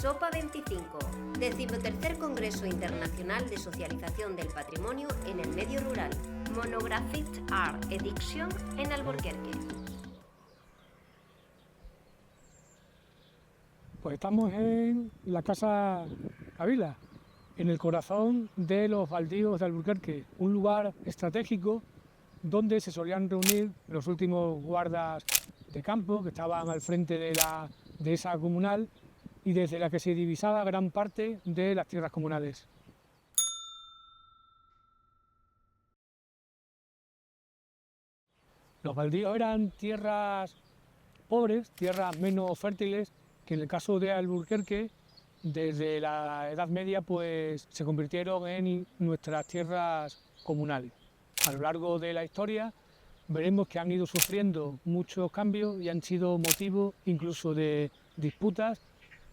SOPA 25, 13º Congreso Internacional de Socialización del Patrimonio en el Medio Rural, Monographic Art Edition en Alburquerque. Pues estamos en la Casa Cavila, en el corazón de los baldíos de Alburquerque, un lugar estratégico donde se solían reunir los últimos guardas de campo que estaban al frente de esa comunal y desde la que se divisaba gran parte de las tierras comunales. Los baldíos eran tierras pobres, tierras menos fértiles, que en el caso de Alburquerque, desde la Edad Media, pues se convirtieron en nuestras tierras comunales. A lo largo de la historia veremos que han ido sufriendo muchos cambios y han sido motivo incluso de disputas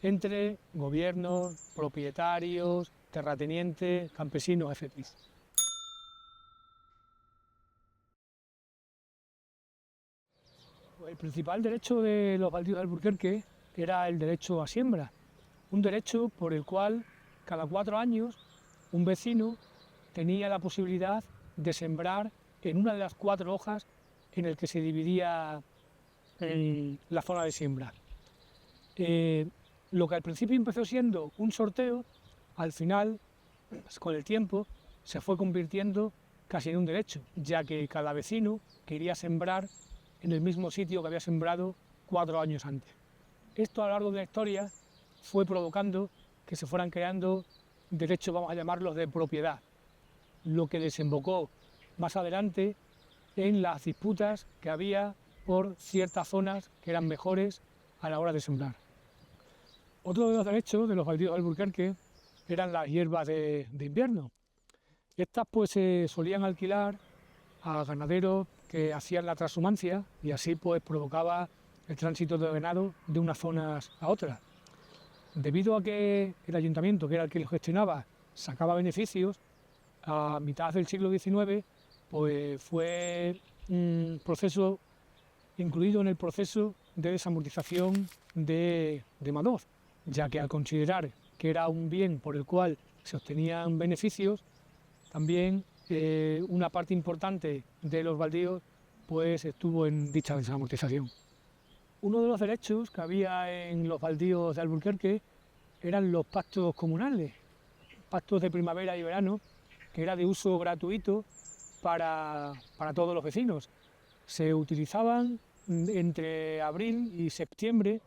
entre gobiernos, propietarios, terratenientes, campesinos, etc. El principal derecho de los baldíos de Alburquerque era el derecho a siembra, un derecho por el cual cada 4 años un vecino tenía la posibilidad de sembrar en una de las 4 hojas en el que se dividía la zona de siembra. Lo que al principio empezó siendo un sorteo, al final, pues, con el tiempo, se fue convirtiendo casi en un derecho, ya que cada vecino quería sembrar en el mismo sitio que había sembrado 4 años antes. Esto a lo largo de la historia fue provocando que se fueran creando derechos, vamos a llamarlos, de propiedad, lo que desembocó más adelante en las disputas que había por ciertas zonas que eran mejores a la hora de sembrar. Otro de los derechos de los baldíos de Alburquerque eran las hierbas de invierno. Estas pues se solían alquilar a ganaderos que hacían la transhumancia y así pues provocaba el tránsito de ganado de unas zonas a otras. Debido a que el ayuntamiento, que era el que lo gestionaba, sacaba beneficios, a mitad del siglo XIX pues fue un proceso incluido en el proceso de desamortización de Madoz, ya que al considerar que era un bien por el cual se obtenían beneficios, también una parte importante de los baldíos pues estuvo en dicha desamortización. Uno de los derechos que había en los baldíos de Alburquerque eran los pactos comunales, pactos de primavera y verano, que era de uso gratuito para todos los vecinos. Se utilizaban entre abril y septiembre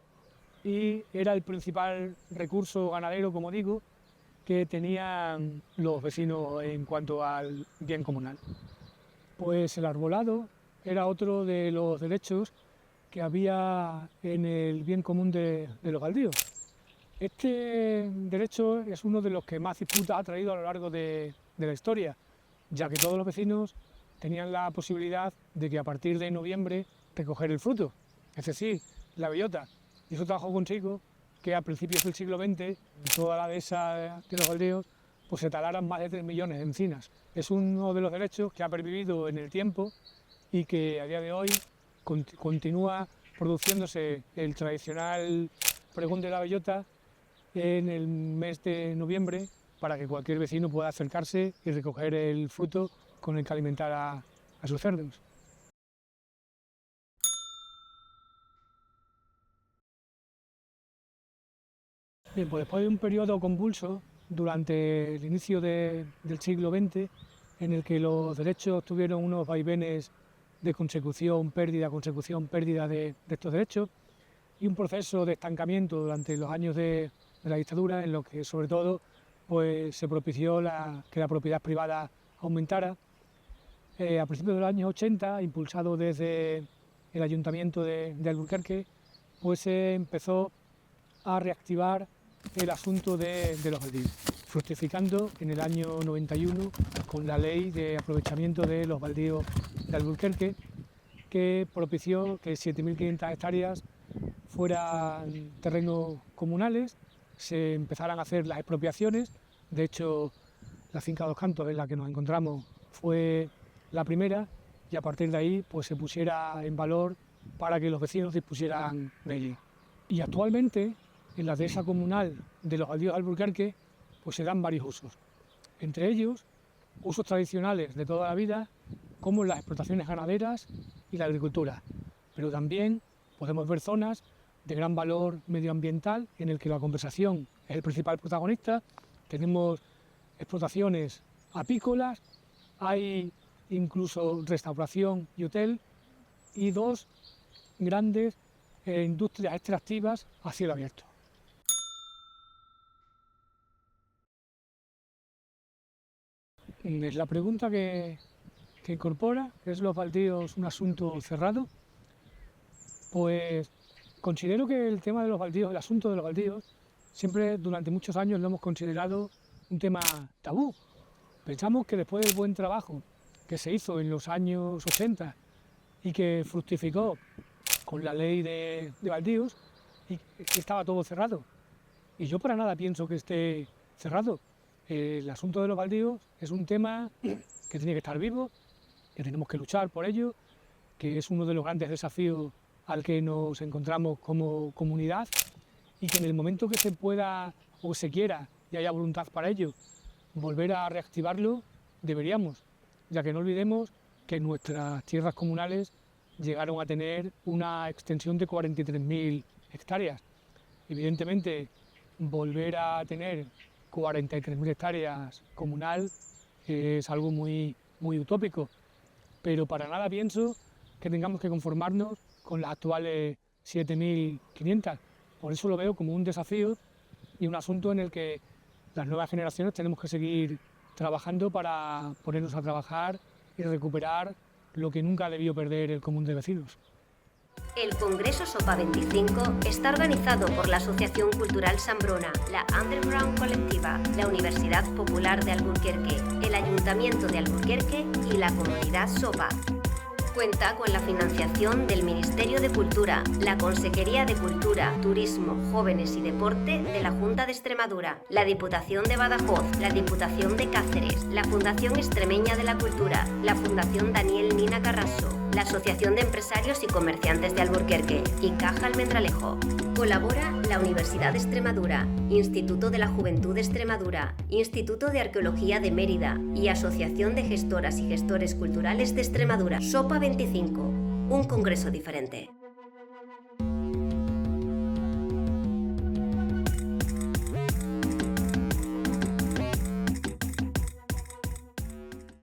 y era el principal recurso ganadero, como digo, que tenían los vecinos en cuanto al bien comunal. Pues el arbolado era otro de los derechos que había en el bien común de los baldíos. Este derecho es uno de los que más disputas ha traído a lo largo de la historia, ya que todos los vecinos tenían la posibilidad de que a partir de noviembre recoger el fruto, es decir, la bellota. Y eso trajo consigo que a principios del siglo XX, en toda la dehesa de los baldíos, pues se talaran más de 3 millones de encinas. Es uno de los derechos que ha pervivido en el tiempo y que a día de hoy continúa produciéndose el tradicional pregón de la bellota en el mes de noviembre para que cualquier vecino pueda acercarse y recoger el fruto con el que alimentar a sus cerdos. Bien, pues después de un periodo convulso durante el inicio del siglo XX, en el que los derechos tuvieron unos vaivenes de consecución, pérdida de estos derechos, y un proceso de estancamiento durante los años de la dictadura, en lo que sobre todo pues, se propició que la propiedad privada aumentara. A principios de los años 80, impulsado desde el Ayuntamiento de Alburquerque, pues se empezó a reactivar el asunto de los baldíos, fructificando en el año 91 con la ley de aprovechamiento de los baldíos de Alburquerque, que propició que 7.500 hectáreas fueran terrenos comunales, se empezaran a hacer las expropiaciones. De hecho, la finca Dos Cantos, en la que nos encontramos, fue la primera, y a partir de ahí pues se pusiera en valor para que los vecinos dispusieran de ella. Y actualmente en la dehesa comunal de los baldíos de Alburquerque pues se dan varios usos. Entre ellos, usos tradicionales de toda la vida, como las explotaciones ganaderas y la agricultura. Pero también podemos ver zonas de gran valor medioambiental en el que la conservación es el principal protagonista. Tenemos explotaciones apícolas, hay incluso restauración y hotel y dos grandes industrias extractivas a cielo abierto. Es la pregunta que incorpora, ¿es los baldíos un asunto cerrado? Pues considero que el tema de los baldíos, el asunto de los baldíos, siempre durante muchos años lo hemos considerado un tema tabú. Pensamos que después del buen trabajo que se hizo en los años 80 y que fructificó con la ley de baldíos, y que estaba todo cerrado. Y yo para nada pienso que esté cerrado. El asunto de los baldíos es un tema que tiene que estar vivo, que tenemos que luchar por ello, que es uno de los grandes desafíos al que nos encontramos como comunidad, y que en el momento que se pueda o se quiera y haya voluntad para ello, volver a reactivarlo, deberíamos, ya que no olvidemos que nuestras tierras comunales llegaron a tener una extensión de 43.000 hectáreas. Evidentemente, volver a tener 43.000 hectáreas comunal es algo muy utópico, pero para nada pienso que tengamos que conformarnos con las actuales 7.500. Por eso lo veo como un desafío y un asunto en el que las nuevas generaciones tenemos que seguir trabajando para ponernos a trabajar y recuperar lo que nunca debió perder el común de vecinos. El Congreso SOPA 25 está organizado por la Asociación Cultural Sambrona, la Underground Colectiva, la Universidad Popular de Alburquerque, el Ayuntamiento de Alburquerque y la Comunidad SOPA. Cuenta con la financiación del Ministerio de Cultura, la Consejería de Cultura, Turismo, Jóvenes y Deporte de la Junta de Extremadura, la Diputación de Badajoz, la Diputación de Cáceres, la Fundación Extremeña de la Cultura, la Fundación Daniel Nina Carrasco, la Asociación de Empresarios y Comerciantes de Alburquerque y Caja Almendralejo. Colabora la Universidad de Extremadura, Instituto de la Juventud de Extremadura, Instituto de Arqueología de Mérida y Asociación de Gestoras y Gestores Culturales de Extremadura. SOPA 25, un congreso diferente.